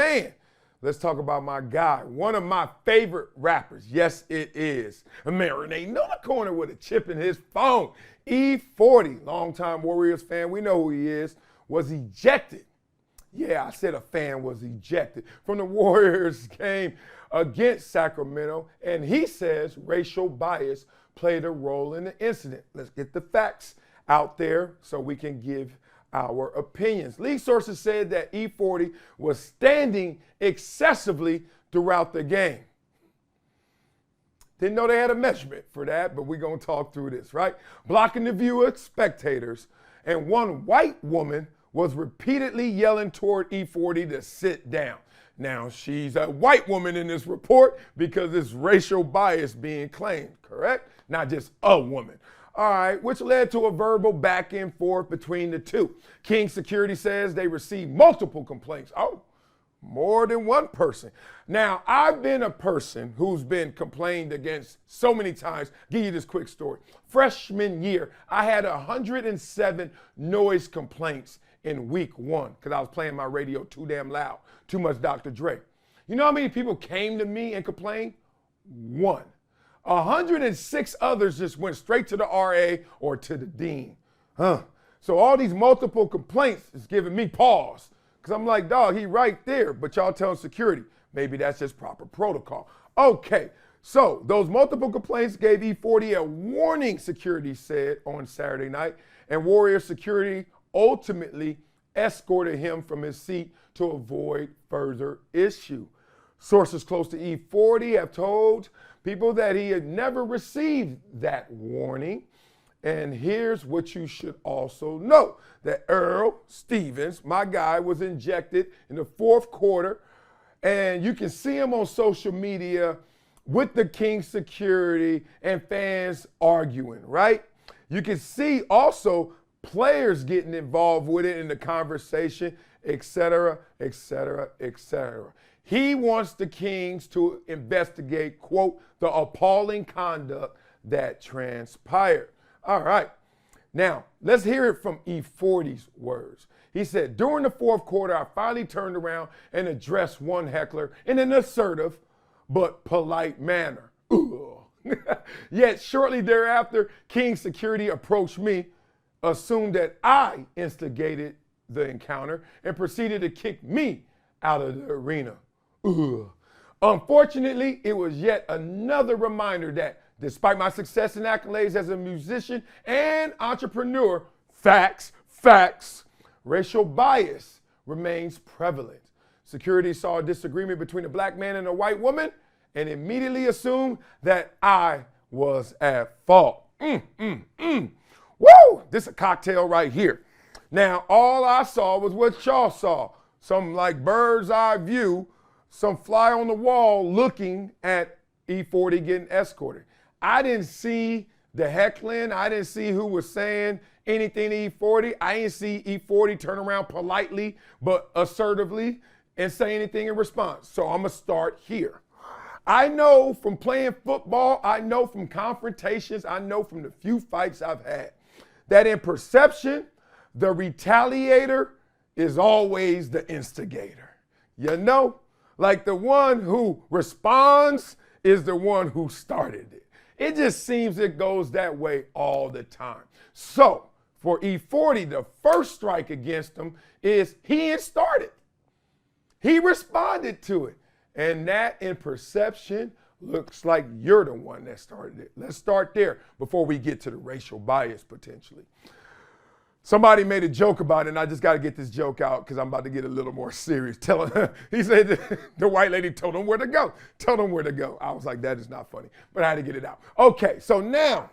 man, let's talk about my guy, one of my favorite rappers. Yes, it is. Marinating on the corner with a chip in his phone. E-40, longtime Warriors fan, we know who he is, was ejected. Yeah, I said a fan was ejected from the Warriors game against Sacramento, and he says racial bias played a role in the incident. Let's get the facts out there so we can give our opinions. League sources said that E-40 was standing excessively throughout the game. Didn't know they had a measurement for that, but we're going to talk through this, right? Blocking the view of spectators, and one white woman was repeatedly yelling toward E-40 to sit down. Now, she's a white woman in this report because it's racial bias being claimed, correct? Not just a woman. All right, which led to a verbal back and forth between the two. King Security says they received multiple complaints. Oh, more than one person. Now, I've been a person who's been complained against so many times. I'll give you this quick story. Freshman year, I had 107 noise complaints in week 1 because I was playing my radio too damn loud, too much Dr. Dre. You know how many people came to me and complained? 1. 106 others just went straight to the RA or to the dean. So all these multiple complaints is giving me pause because I'm like, dog, he right there, but y'all telling security. Maybe that's just proper protocol. Okay, so those multiple complaints gave E-40 a warning, security said on Saturday night, and Warrior security ultimately escorted him from his seat to avoid further issue. Sources close to E-40 have told people that he had never received that warning. And here's what you should also know, that Earl Stevens, my guy, was ejected in the 4th quarter. And you can see him on social media with the King security and fans arguing, right? You can see also players getting involved with it in the conversation, et cetera, et cetera, et cetera. He wants the Kings to investigate, quote, the appalling conduct that transpired. All right. Now, let's hear it from E-40's words. He said, during the 4th quarter, I finally turned around and addressed one heckler in an assertive but polite manner. Yet shortly thereafter, King security approached me, assumed that I instigated the encounter, and proceeded to kick me out of the arena. Unfortunately, it was yet another reminder that despite my success and accolades as a musician and entrepreneur, facts, racial bias remains prevalent. Security saw a disagreement between a black man and a white woman and immediately assumed that I was at fault. Woo! This is a cocktail right here. Now, all I saw was what y'all saw. Some like bird's eye view, some fly on the wall looking at E-40 getting escorted. I didn't see the heckling. I didn't see who was saying anything to E-40. I didn't see E-40 turn around politely but assertively and say anything in response. So I'm going to start here. I know from playing football, I know from confrontations, I know from the few fights I've had, that in perception, the retaliator is always the instigator. You know, like the one who responds is the one who started it. It just seems it goes that way all the time. So for E-40, the first strike against him is he didn't start it. He responded to it. And that in perception looks like you're the one that started it. Let's start there before we get to the racial bias potentially. Somebody made a joke about it, and I just got to get this joke out because I'm about to get a little more serious. He said the white lady told him where to go. Told him where to go. I was like, that is not funny, but I had to get it out. Okay, so now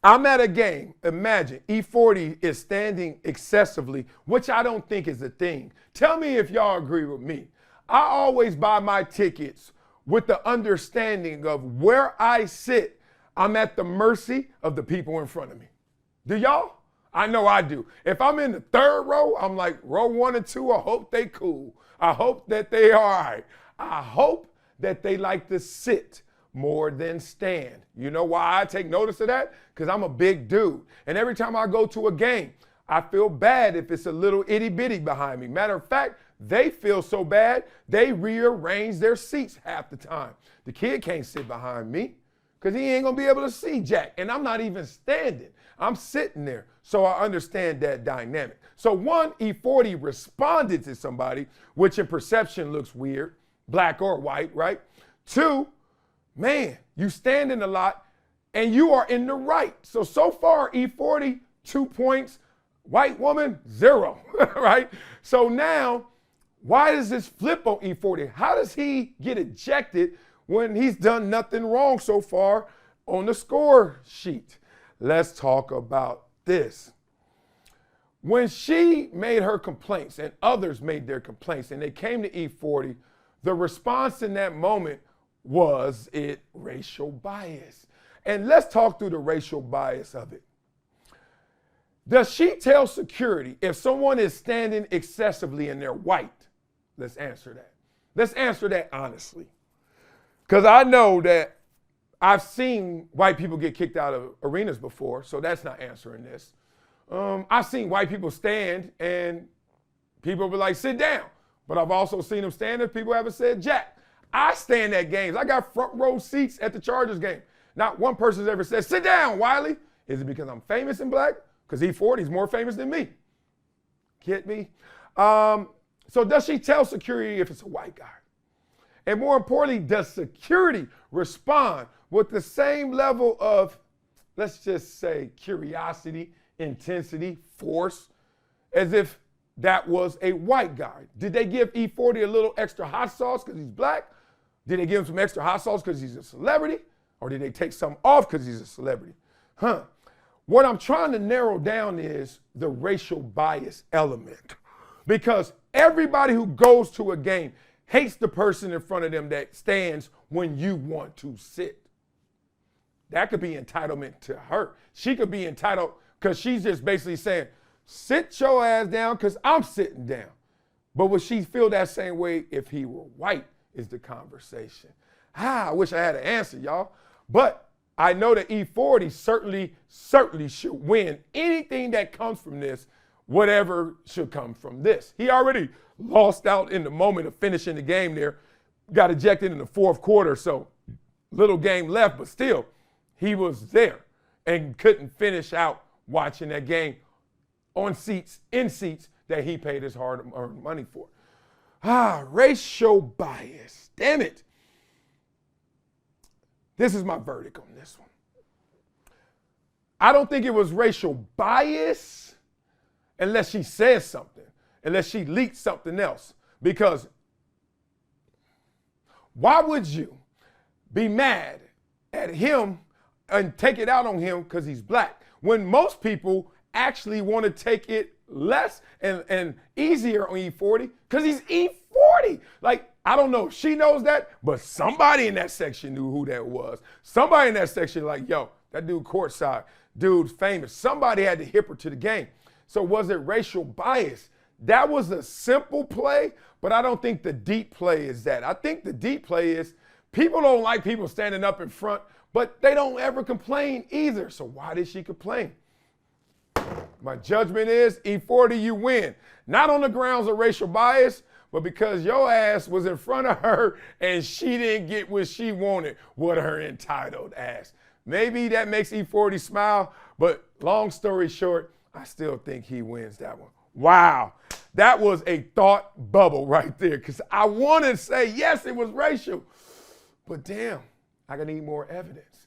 I'm at a game. Imagine E-40 is standing excessively, which I don't think is a thing. Tell me if y'all agree with me. I always buy my tickets with the understanding of where I sit, I'm at the mercy of the people in front of me. Do y'all? I know I do. If I'm in the 3rd row, I'm like, row 1 and 2, I hope they cool. I hope that they all right. I hope that they like to sit more than stand. You know why I take notice of that? Because I'm a big dude. And every time I go to a game, I feel bad if it's a little itty bitty behind me. Matter of fact, They feel so bad, they rearrange their seats half the time. The kid can't sit behind me because he ain't gonna be able to see Jack. And I'm not even standing, I'm sitting there. So I understand that dynamic. So one, E-40 responded to somebody, which in perception looks weird, black or white, right? Two, man, you standing a lot and you are in the right. So far, E-40, 2 points, white woman, 0, right? So now, why does this flip on E-40? How does he get ejected when he's done nothing wrong so far on the score sheet? Let's talk about this. When she made her complaints and others made their complaints and they came to E-40, the response in that moment was it racial bias. And let's talk through the racial bias of it. Does she tell security if someone is standing excessively and they're white? Let's answer that. Let's answer that honestly. Because I know that I've seen white people get kicked out of arenas before, so that's not answering this. I've seen white people stand and people will be like, sit down. But I've also seen them stand and people haven't said jack. I stand at games. I got front row seats at the Chargers game. Not one person's ever said, sit down, Wiley. Is it because I'm famous and black? Because E-40 is more famous than me. Get me? So does she tell security if it's a white guy? And more importantly, does security respond with the same level of, let's just say, curiosity, intensity, force, as if that was a white guy? Did they give E-40 a little extra hot sauce because he's black? Did they give him some extra hot sauce because he's a celebrity? Or did they take some off because he's a celebrity? What I'm trying to narrow down is the racial bias element. Because everybody who goes to a game hates the person in front of them that stands when you want to sit. That could be entitlement to her. She could be entitled because she's just basically saying, sit your ass down because I'm sitting down. But would she feel that same way if he were white is the conversation. I wish I had an answer, y'all. But I know that E-40 certainly should win anything that comes from this, whatever should come from this. He already lost out in the moment of finishing the game there, got ejected in the fourth quarter, so little game left, but still, he was there and couldn't finish out watching that game in seats that he paid his hard-earned money for. Racial bias, damn it. This is my verdict on this one. I don't think it was racial bias unless she says something, unless she leaked something else. Because why would you be mad at him and take it out on him because he's black when most people actually want to take it less and easier on E-40 because he's E-40? Like, I don't know if she knows that, but somebody in that section knew who that was. Somebody in that section like, yo, that dude courtside, dude's famous. Somebody had to hip her to the game. So was it racial bias? That was a simple play, but I don't think the deep play is that. I think the deep play is people don't like people standing up in front, but they don't ever complain either. So why did she complain? My judgment is E-40, you win. Not on the grounds of racial bias, but because your ass was in front of her and she didn't get what she wanted, what her entitled ass. Maybe that makes E-40 smile, but long story short, I still think he wins that one. Wow, that was a thought bubble right there, because I want to say, yes, it was racial, but damn, I need more evidence.